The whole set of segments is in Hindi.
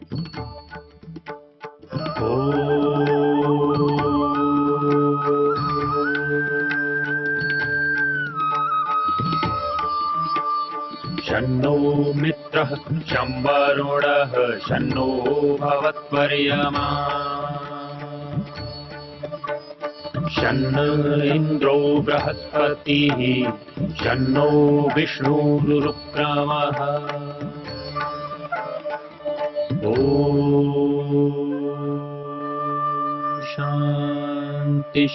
शन्नो मित्रः शं वरुणः शन्नो भवत्वर्यमा शन्न इन्द्रो बृहस्पतिः शन्नो विष्णुरुक्रमः ॐ शान्ति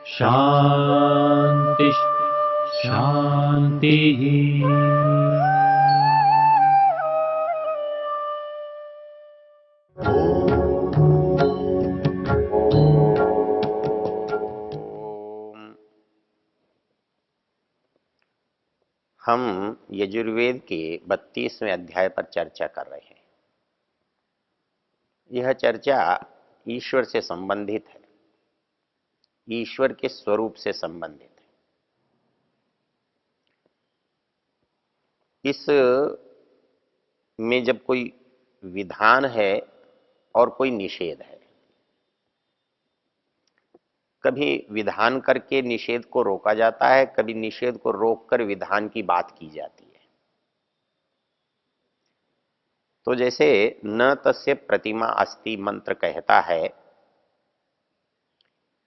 शान्ति शान्तिः। हम यजुर्वेद के 32वें अध्याय पर चर्चा कर रहे हैं। यह चर्चा ईश्वर से संबंधित है, ईश्वर के स्वरूप से संबंधित है। इस में जब कोई विधान है और कोई निषेध है, कभी विधान करके निषेध को रोका जाता है, कभी निषेध को रोककर विधान की बात की जाती है। तो जैसे न तस्य प्रतिमा अस्ति मंत्र कहता है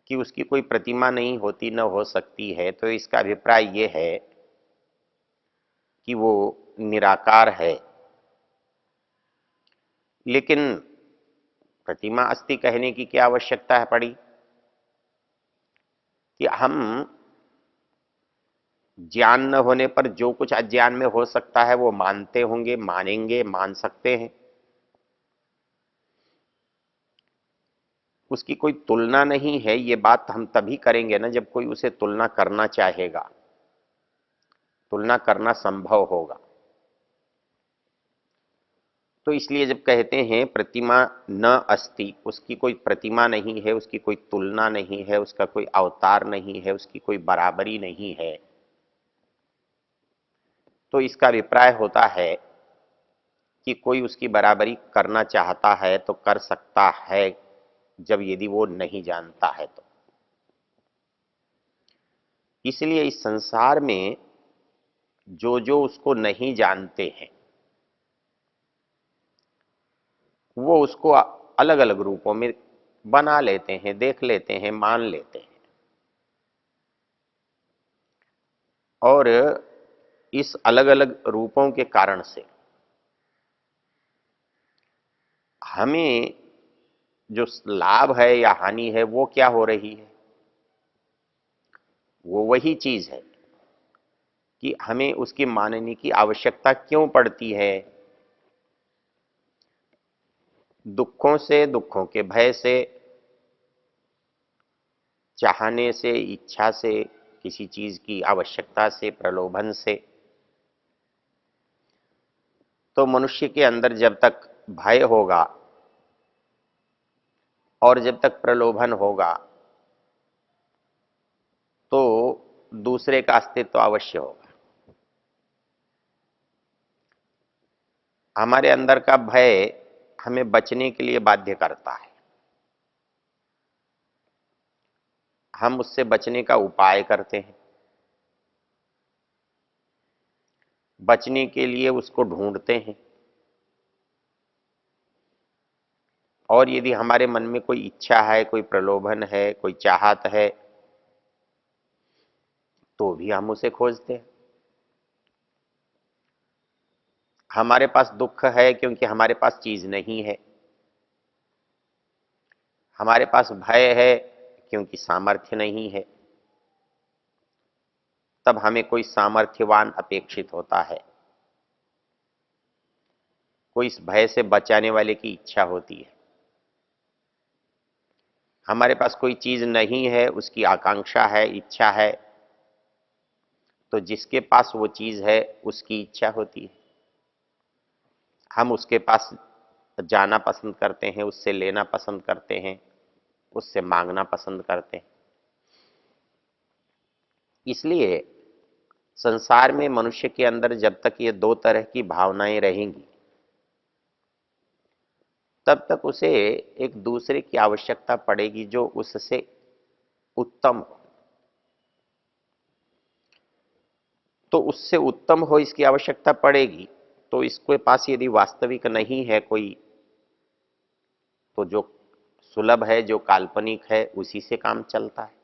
कि उसकी कोई प्रतिमा नहीं होती, न हो सकती है, तो इसका अभिप्राय ये है कि वो निराकार है। लेकिन प्रतिमा अस्ति कहने की क्या आवश्यकता है पड़ी कि हम ज्ञान न होने पर जो कुछ अज्ञान में हो सकता है वो मानते होंगे, मानेंगे, मान सकते हैं। उसकी कोई तुलना नहीं है, ये बात हम तभी करेंगे ना जब कोई उसे तुलना करना चाहेगा, तुलना करना संभव होगा। तो इसलिए जब कहते हैं प्रतिमा न अस्ति, उसकी कोई प्रतिमा नहीं है, उसकी कोई तुलना नहीं है, उसका कोई अवतार नहीं है, उसकी कोई बराबरी नहीं है, तो इसका अभिप्राय होता है कि कोई उसकी बराबरी करना चाहता है तो कर सकता है, जब यदि वो नहीं जानता है तो। इसलिए इस संसार में जो जो उसको नहीं जानते हैं वो उसको अलग अलग रूपों में बना लेते हैं, देख लेते हैं, मान लेते हैं। और इस अलग अलग रूपों के कारण से हमें जो लाभ है या हानि है वो क्या हो रही है, वो वही चीज है कि हमें उसकी मानने की आवश्यकता क्यों पड़ती है। दुखों से, दुखों के भय से, चाहने से, इच्छा से, किसी चीज की आवश्यकता से, प्रलोभन से, तो मनुष्य के अंदर जब तक भय होगा और जब तक प्रलोभन होगा तो दूसरे का अस्तित्व अवश्य होगा। हमारे अंदर का भय हमें बचने के लिए बाध्य करता है, हम उससे बचने का उपाय करते हैं, बचने के लिए उसको ढूंढते हैं। और यदि हमारे मन में कोई इच्छा है, कोई प्रलोभन है, कोई चाहत है, तो भी हम उसे खोजते हैं। हमारे पास दुख है क्योंकि हमारे पास चीज नहीं है, हमारे पास भय है क्योंकि सामर्थ्य नहीं है, तब हमें कोई सामर्थ्यवान अपेक्षित होता है, कोई इस भय से बचाने वाले की इच्छा होती है। हमारे पास कोई चीज नहीं है, उसकी आकांक्षा है, इच्छा है, तो जिसके पास वो चीज है उसकी इच्छा होती है, हम उसके पास जाना पसंद करते हैं, उससे लेना पसंद करते हैं, उससे मांगना पसंद करते हैं। इसलिए संसार में मनुष्य के अंदर जब तक ये दो तरह की भावनाएं रहेंगी तब तक उसे एक दूसरे की आवश्यकता पड़ेगी जो उससे उत्तम हो। तो उससे उत्तम हो इसकी आवश्यकता पड़ेगी। तो इसके पास यदि वास्तविक नहीं है कोई, तो जो सुलभ है, जो काल्पनिक है, उसी से काम चलता है।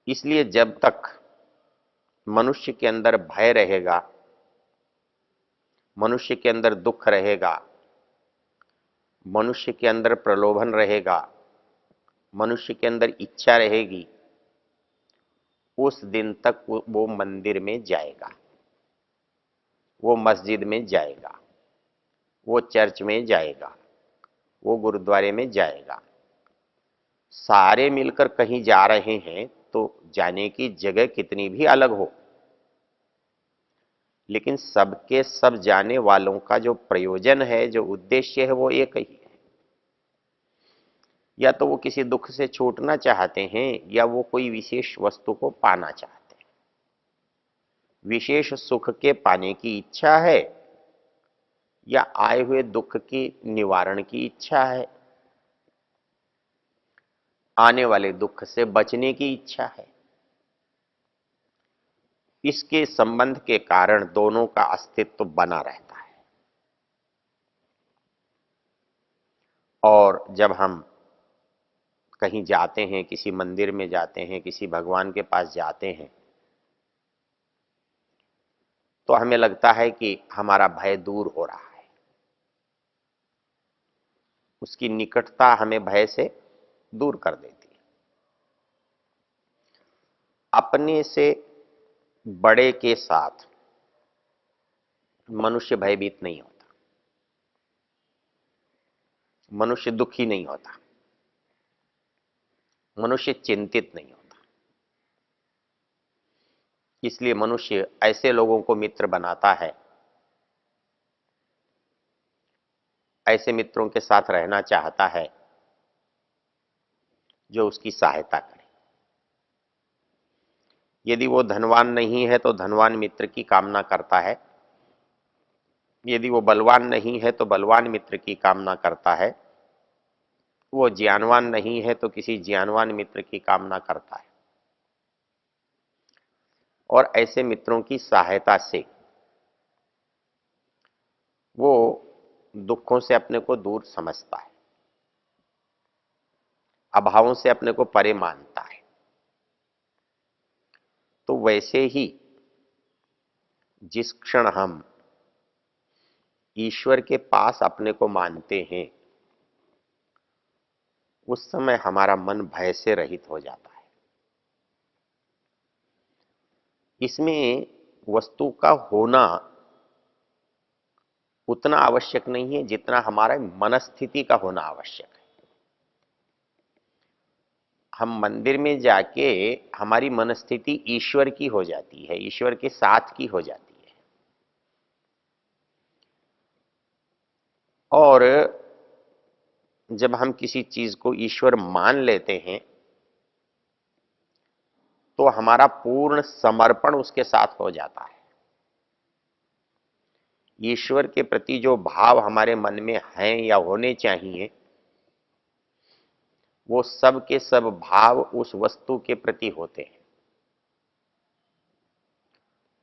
इसलिए जब तक मनुष्य के अंदर भय रहेगा, मनुष्य के अंदर दुख रहेगा, मनुष्य के अंदर प्रलोभन रहेगा, मनुष्य के अंदर इच्छा रहेगी, उस दिन तक वो मंदिर में जाएगा, वो मस्जिद में जाएगा, वो चर्च में जाएगा, वो गुरुद्वारे में जाएगा। सारे मिलकर कहीं जा रहे हैं तो जाने की जगह कितनी भी अलग हो, लेकिन सबके सब जाने वालों का जो प्रयोजन है, जो उद्देश्य है, वो एक ही है। या तो वो किसी दुख से छूटना चाहते हैं, या वो कोई विशेष वस्तु को पाना चाहते हैं। विशेष सुख के पाने की इच्छा है, या आए हुए दुख की निवारण की इच्छा है, आने वाले दुख से बचने की इच्छा है। इसके संबंध के कारण दोनों का अस्तित्व बना रहता है। और जब हम कहीं जाते हैं, किसी मंदिर में जाते हैं, किसी भगवान के पास जाते हैं, तो हमें लगता है कि हमारा भय दूर हो रहा है। उसकी निकटता हमें भय से दूर कर देती है। अपने से बड़े के साथ मनुष्य भयभीत नहीं होता, मनुष्य दुखी नहीं होता, मनुष्य चिंतित नहीं होता। इसलिए मनुष्य ऐसे लोगों को मित्र बनाता है, ऐसे मित्रों के साथ रहना चाहता है जो उसकी सहायता करे। यदि वो धनवान नहीं है तो धनवान मित्र की कामना करता है, यदि वो बलवान नहीं है तो बलवान मित्र की कामना करता है, वो ज्ञानवान नहीं है तो किसी ज्ञानवान मित्र की कामना करता है। और ऐसे मित्रों की सहायता से वो दुखों से अपने को दूर समझता है, अभावों से अपने को परे मानता है। तो वैसे ही जिस क्षण हम ईश्वर के पास अपने को मानते हैं, उस समय हमारा मन भय से रहित हो जाता है। इसमें वस्तु का होना उतना आवश्यक नहीं है जितना हमारा मनस्थिति का होना आवश्यक है। हम मंदिर में जाके हमारी मनस्थिति ईश्वर की हो जाती है, ईश्वर के साथ की हो जाती है। और जब हम किसी चीज को ईश्वर मान लेते हैं तो हमारा पूर्ण समर्पण उसके साथ हो जाता है। ईश्वर के प्रति जो भाव हमारे मन में हैं या होने चाहिए, वो सब के सब भाव उस वस्तु के प्रति होते हैं।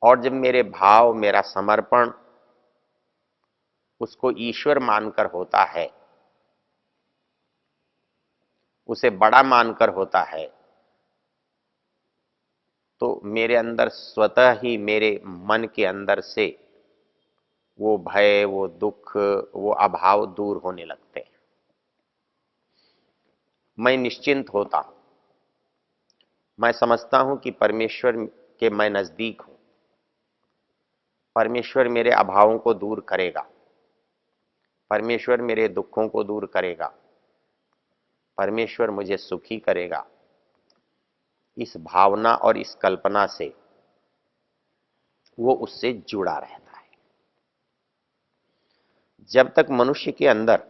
और जब मेरे भाव, मेरा समर्पण उसको ईश्वर मानकर होता है, उसे बड़ा मानकर होता है, तो मेरे अंदर स्वतः ही, मेरे मन के अंदर से वो भय, वो दुख, वो अभाव दूर होने लगते हैं। मैं निश्चिंत होता हूं। मैं समझता हूं कि परमेश्वर के मैं नजदीक हूं। परमेश्वर मेरे अभावों को दूर करेगा, परमेश्वर मेरे दुखों को दूर करेगा, परमेश्वर मुझे सुखी करेगा। इस भावना और इस कल्पना से वो उससे जुड़ा रहता है। जब तक मनुष्य के अंदर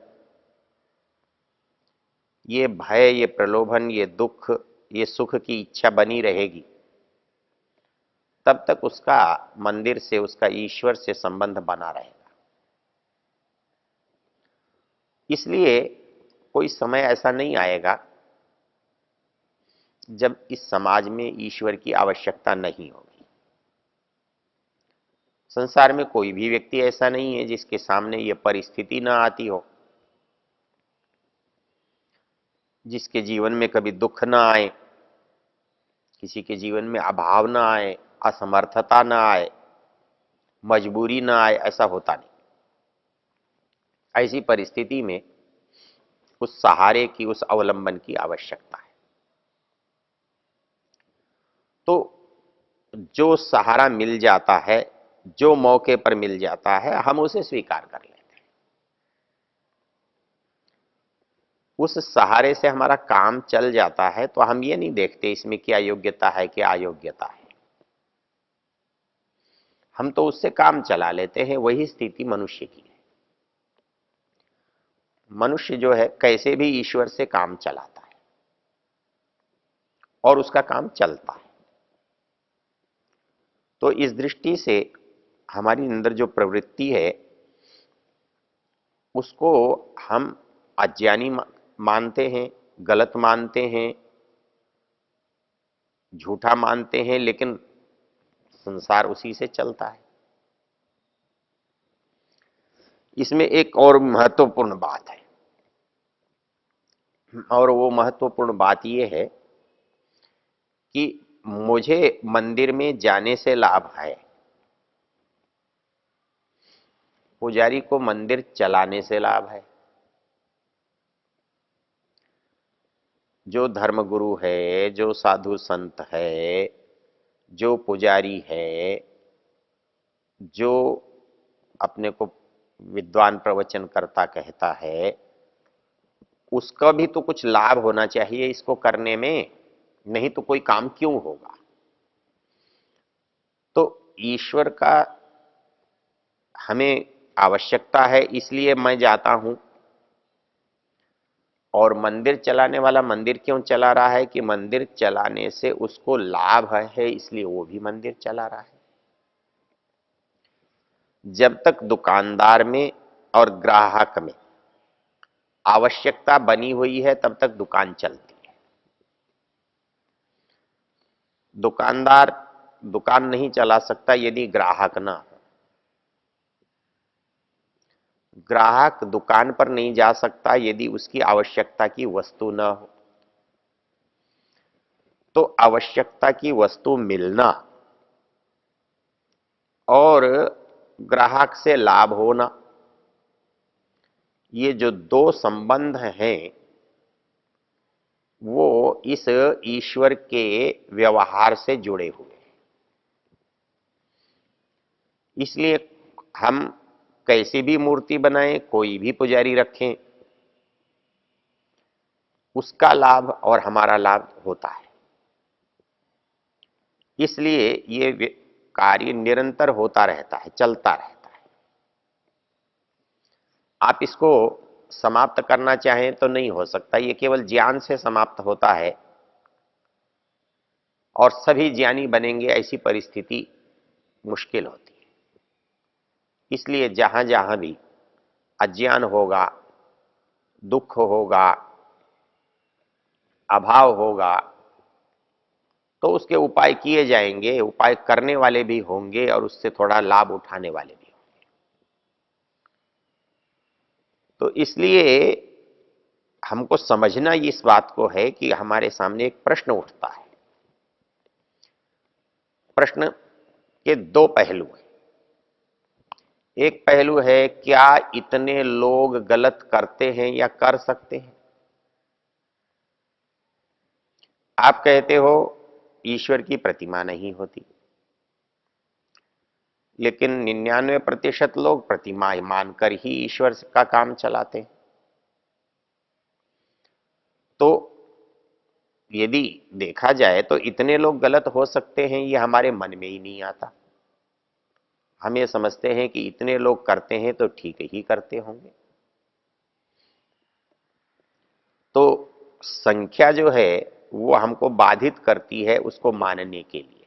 ये भय, ये प्रलोभन, ये दुख, ये सुख की इच्छा बनी रहेगी, तब तक उसका मंदिर से, उसका ईश्वर से संबंध बना रहेगा। इसलिए कोई समय ऐसा नहीं आएगा जब इस समाज में ईश्वर की आवश्यकता नहीं होगी। संसार में कोई भी व्यक्ति ऐसा नहीं है जिसके सामने यह परिस्थिति ना आती हो, जिसके जीवन में कभी दुख ना आए, किसी के जीवन में अभाव ना आए, असमर्थता ना आए, मजबूरी ना आए, ऐसा होता नहीं। ऐसी परिस्थिति में उस सहारे की, उस अवलंबन की आवश्यकता है। तो जो सहारा मिल जाता है, जो मौके पर मिल जाता है, हम उसे स्वीकार कर लेते हैं। उस सहारे से हमारा काम चल जाता है तो हम ये नहीं देखते इसमें क्या योग्यता है, क्या अयोग्यता है। हम तो उससे काम चला लेते हैं। वही स्थिति मनुष्य की है। मनुष्य जो है कैसे भी ईश्वर से काम चलाता है और उसका काम चलता है। तो इस दृष्टि से हमारी अंदर जो प्रवृत्ति है उसको हम अज्ञानी मानते हैं, गलत मानते हैं, झूठा मानते हैं, लेकिन संसार उसी से चलता है। इसमें एक और महत्वपूर्ण बात है, और वो महत्वपूर्ण बात ये है कि मुझे मंदिर में जाने से लाभ है, पुजारी को मंदिर चलाने से लाभ है। जो धर्मगुरु है, जो साधु संत है, जो पुजारी है, जो अपने को विद्वान प्रवचन करता कहता है, उसका भी तो कुछ लाभ होना चाहिए इसको करने में, नहीं तो कोई काम क्यों होगा। तो ईश्वर का हमें आवश्यकता है, इसलिए मैं जाता हूं। और मंदिर चलाने वाला मंदिर क्यों चला रहा है कि मंदिर चलाने से उसको लाभ है, इसलिए वो भी मंदिर चला रहा है। जब तक दुकानदार में और ग्राहक में आवश्यकता बनी हुई है तब तक दुकान चलती है। दुकानदार दुकान नहीं चला सकता यदि ग्राहक ना हो। ग्राहक दुकान पर नहीं जा सकता यदि उसकी आवश्यकता की वस्तु न हो। तो आवश्यकता की वस्तु मिलना और ग्राहक से लाभ होना, ये जो दो संबंध हैं वो इस ईश्वर के व्यवहार से जुड़े हुए हैं। इसलिए हम कैसी भी मूर्ति बनाएं, कोई भी पुजारी रखें, उसका लाभ और हमारा लाभ होता है। इसलिए ये कार्य निरंतर होता रहता है, चलता रहता है। आप इसको समाप्त करना चाहें तो नहीं हो सकता। ये केवल ज्ञान से समाप्त होता है और सभी ज्ञानी बनेंगे ऐसी परिस्थिति मुश्किल होती है। इसलिए जहां जहां भी अज्ञान होगा, दुख होगा, अभाव होगा, तो उसके उपाय किए जाएंगे। उपाय करने वाले भी होंगे और उससे थोड़ा लाभ उठाने वाले भी होंगे। तो इसलिए हमको समझना इस बात को है कि हमारे सामने एक प्रश्न उठता है। प्रश्न के दो पहलू हैं। एक पहलू है, क्या इतने लोग गलत करते हैं या कर सकते हैं? आप कहते हो ईश्वर की प्रतिमा नहीं होती, लेकिन 99% लोग प्रतिमा मानकर ही ईश्वर का काम चलाते हैं। तो यदि देखा जाए तो इतने लोग गलत हो सकते हैं ये हमारे मन में ही नहीं आता। हम ये समझते हैं कि इतने लोग करते हैं तो ठीक ही करते होंगे। तो संख्या जो है वो हमको बाधित करती है उसको मानने के लिए।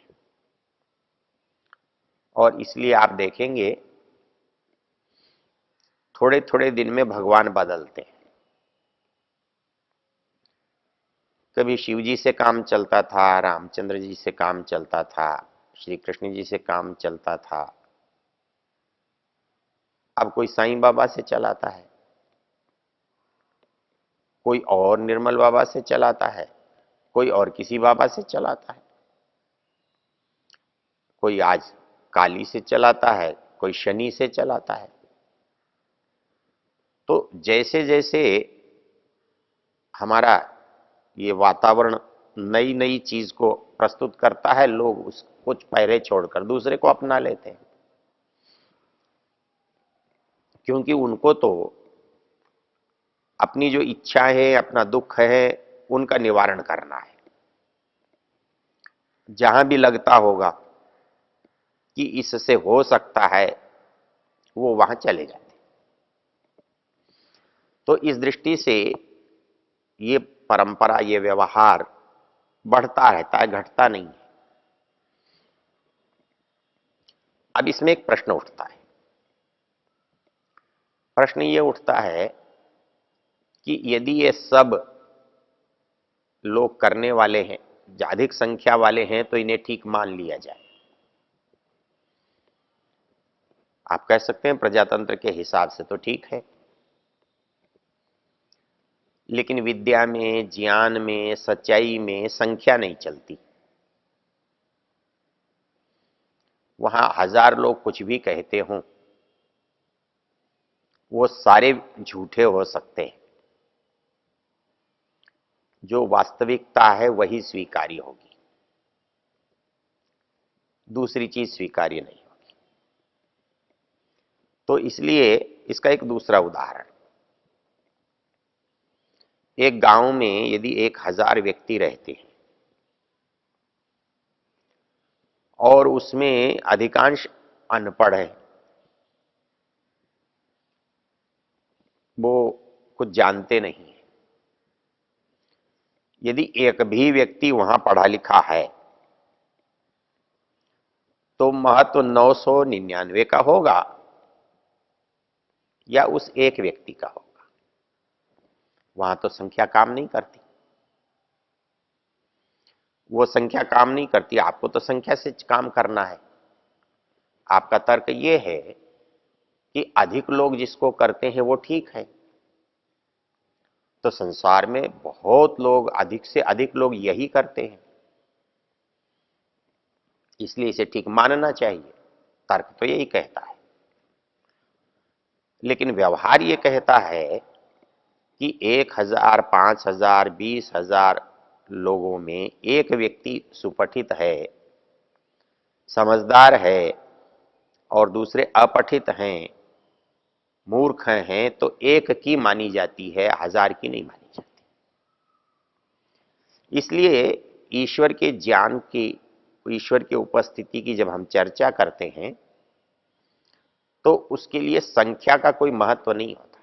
और इसलिए आप देखेंगे थोड़े थोड़े दिन में भगवान बदलते हैं। कभी शिव जी से काम चलता था, रामचंद्र जी से काम चलता था, श्री कृष्ण जी से काम चलता था, अब कोई साईं बाबा से चलाता है, कोई और निर्मल बाबा से चलाता है, कोई और किसी बाबा से चलाता है, कोई आज काली से चलाता है, कोई शनि से चलाता है। तो जैसे जैसे हमारा ये वातावरण नई नई चीज को प्रस्तुत करता है, लोग उस कुछ पहरे छोड़कर दूसरे को अपना लेते हैं, क्योंकि उनको तो अपनी जो इच्छा है, अपना दुख है, उनका निवारण करना है। जहां भी लगता होगा कि इससे हो सकता है, वो वहां चले जाते। तो इस दृष्टि से ये परंपरा, ये व्यवहार बढ़ता रहता है, घटता नहीं है। अब इसमें एक प्रश्न उठता है। प्रश्न ये उठता है कि यदि ये सब लोग करने वाले हैं, अधिक संख्या वाले हैं, तो इन्हें ठीक मान लिया जाए। आप कह सकते हैं प्रजातंत्र के हिसाब से तो ठीक है, लेकिन विद्या में, ज्ञान में, सच्चाई में संख्या नहीं चलती। वहां 1000 लोग कुछ भी कहते हों, वो सारे झूठे हो सकते हैं। जो वास्तविकता है वही स्वीकार्य होगी, दूसरी चीज स्वीकार्य नहीं होगी। तो इसलिए इसका एक दूसरा उदाहरण, एक गांव में यदि 1000 व्यक्ति रहते हैं और उसमें अधिकांश अनपढ़ है, वो कुछ जानते नहीं है। यदि एक भी व्यक्ति वहां पढ़ा लिखा है तो महत्व 999 का होगा या उस एक व्यक्ति का होगा। वहां तो संख्या काम नहीं करती, वो संख्या काम नहीं करती। आपको तो संख्या से काम करना है। आपका तर्क ये है कि अधिक लोग जिसको करते हैं वो ठीक है। तो संसार में बहुत लोग, अधिक से अधिक लोग यही करते हैं, इसलिए इसे ठीक मानना चाहिए। तर्क तो यही कहता है। लेकिन व्यवहार ये कहता है कि 1000, 5000, 20,000 लोगों में एक व्यक्ति सुपठित है, समझदार है, और दूसरे अपठित हैं, मूर्ख हैं, तो एक की मानी जाती है, 1000 की नहीं मानी जाती। इसलिए ईश्वर के ज्ञान की, ईश्वर की उपस्थिति की जब हम चर्चा करते हैं तो उसके लिए संख्या का कोई महत्व नहीं होता।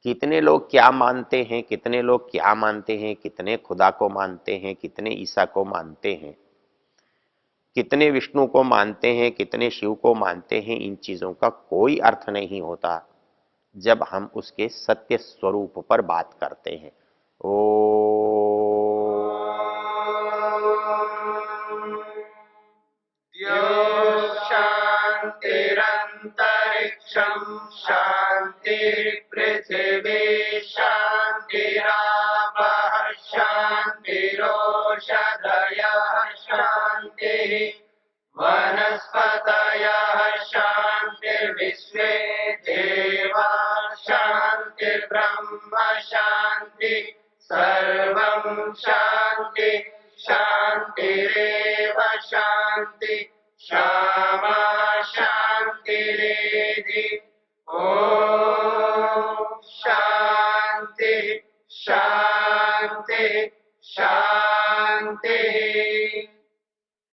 कितने लोग क्या मानते हैं, कितने लोग क्या मानते हैं, कितने खुदा को मानते हैं, कितने ईसा को मानते हैं, कितने विष्णु को मानते हैं, कितने शिव को मानते हैं, इन चीजों का कोई अर्थ नहीं होता जब हम उसके सत्य स्वरूप पर बात करते हैं। ओ शांतिरंतरिक्षं शांतिर्पृथिवी शांतिरापः शांतिरोषधयः शांतिः वनस्पतयः शांतिर्विश्वे देवा शांतिर्ब्रह्म शांति सर्वं शांति शांतिरेव शांति क्षमा शांतिरेधि। ओम